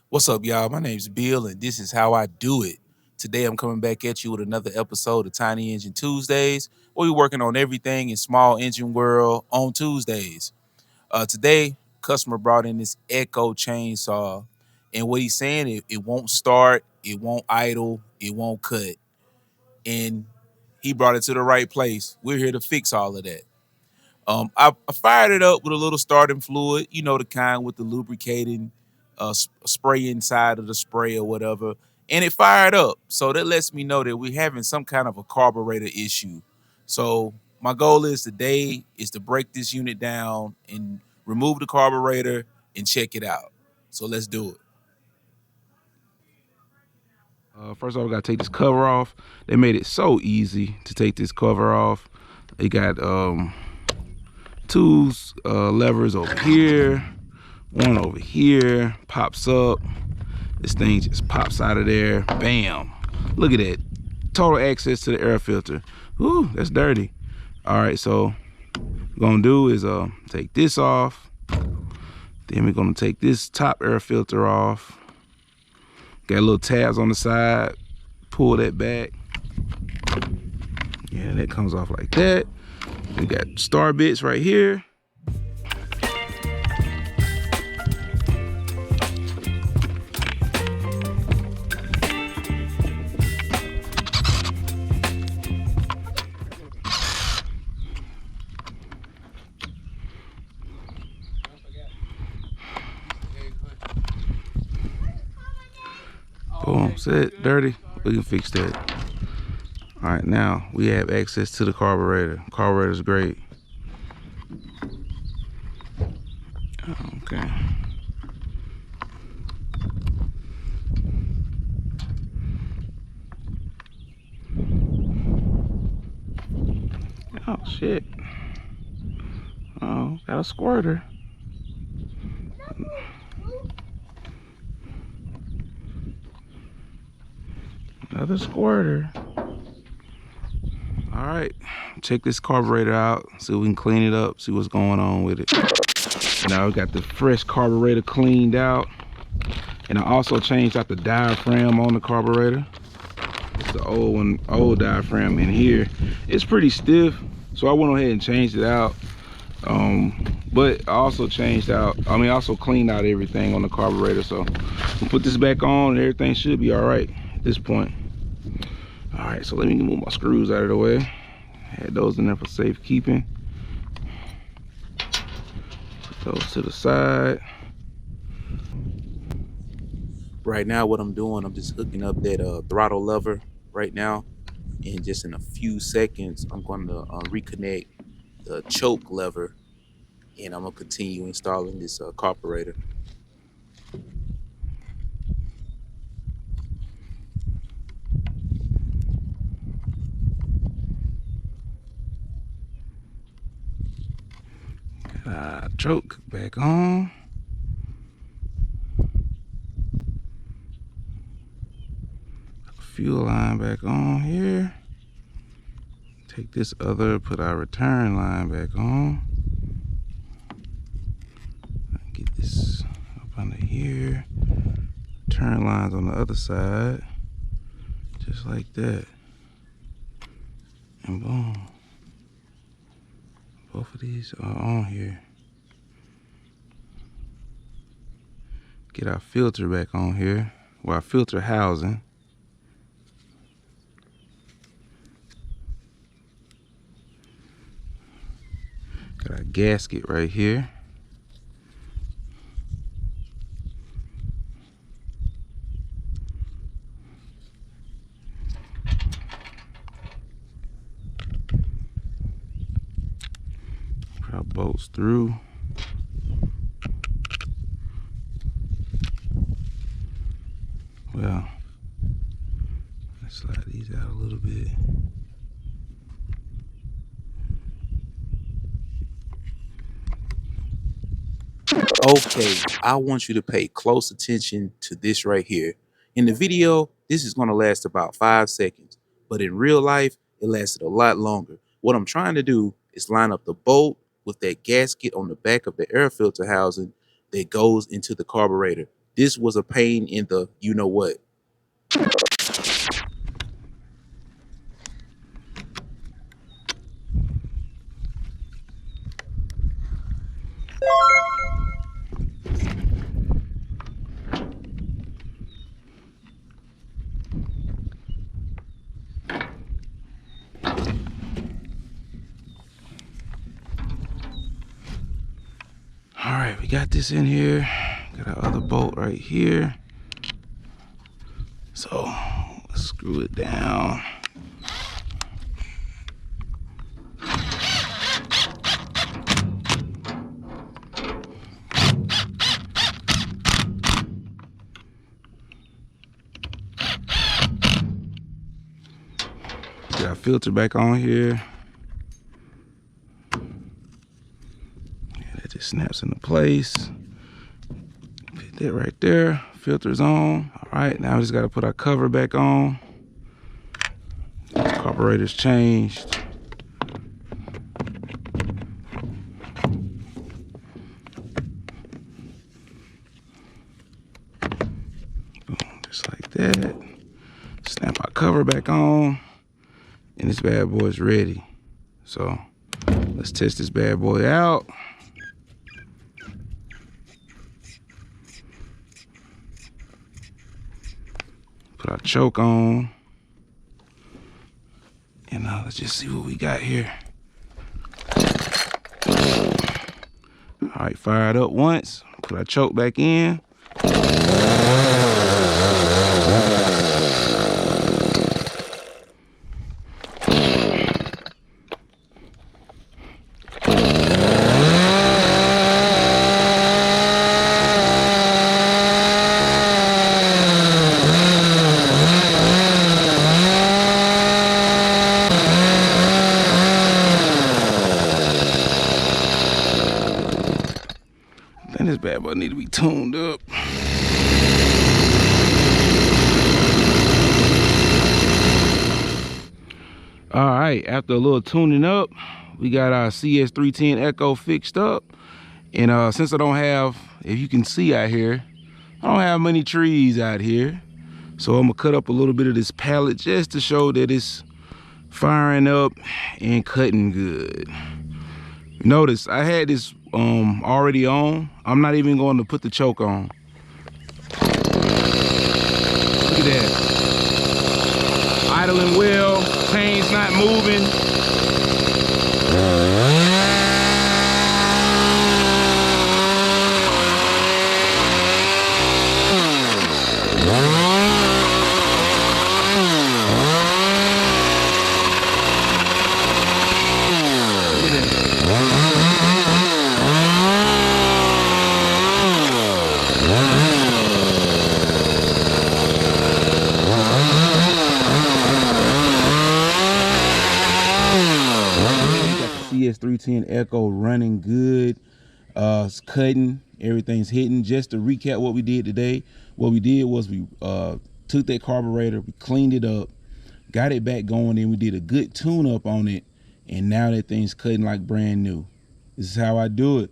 What's up, y'all? My name's Bill, and this is how I do it. Today, I'm coming back at you with another episode of Tiny Engine Tuesdays, where we're working on everything in small engine world on Tuesdays. Today, customer brought in this Echo chainsaw, and what he's saying, it won't start, it won't idle, it won't cut, and he brought it to the right place. We're here to fix all of that. I fired it up with a little starting fluid, you know, the kind with the lubricating spray inside of the spray or whatever, and it fired up. So that lets me know that we're having some kind of a carburetor issue. So my goal is today is to break this unit down and remove the carburetor and check it out. So let's do it. First of all, we gotta take this cover off. They made it so easy to take this cover off. They got two levers over here, one over here, pops up. This thing just pops out of there. Bam! Look at that. Total access to the air filter. Ooh, that's dirty. All right, so what we're gonna do is take this off. Then we're gonna take this top air filter off. Got little tabs on the side. Pull that back. Yeah, that comes off like that. We got star bits right here. Boom, set, dirty. We can fix that. All right, now we have access to the carburetor. Carburetor's great. Okay. Oh shit. Oh, got a squirter. Another squirter. All right, check this carburetor out. See if we can clean it up. See what's going on with it. Now we got the fresh carburetor cleaned out. And I also changed out the diaphragm on the carburetor. It's the old one, old diaphragm in here. It's pretty stiff, so I went ahead and changed it out. But I also changed out, also cleaned out everything on the carburetor. So we'll put this back on and everything should be all right at this point. All right, so let me move my screws out of the way. Had those in there for safekeeping. Put those to the side. Right now, what I'm doing, I'm just hooking up that throttle lever right now, and just in a few seconds, I'm going to reconnect the choke lever, and I'm gonna continue installing this carburetor. Choke back on. Fuel line back on here. Take this other, put our return line back on. Get this up under here. Turn lines on the other side. Just like that. And boom. Both of these are on here. Get our filter back on here. Well, our filter housing. Got our gasket right here. Put our bolts through. Well, let's slide these out a little bit. Okay, I want you to pay close attention to this right here. In the video, this is going to last about 5 seconds, but in real life, it lasted a lot longer. What I'm trying to do is line up the bolt with that gasket on the back of the air filter housing that goes into the carburetor. This was a pain in the you know what. All right, we got this in here. Got our other bolt right here. So let's screw it down. Get our filter back on here. That just snaps into place. Put that right there. Filter's on. All right, now we just got to put our cover back on. This carburetor's changed. Boom, just like that. Snap our cover back on, and this bad boy is ready. So let's test this bad boy out. Put our choke on. And let's just see what we got here. All right, fire it up once. Put our choke back in. I think this bad boy need to be tuned up. All right, after a little tuning up, we got our CS310 Echo fixed up. And since I don't have, if you can see out here, I don't have many trees out here. So I'm gonna cut up a little bit of this pallet just to show that it's firing up and cutting good. Notice I had this already on. I'm not even going to put the choke on. Look at that. Idling well, chain's not moving. Cs310 Echo running good. It's cutting, everything's hitting. Just to recap what we did today, what we did was we took that carburetor, we cleaned it up, got it back going, and we did a good tune up on it, and now that thing's cutting like brand new. This is how I do it.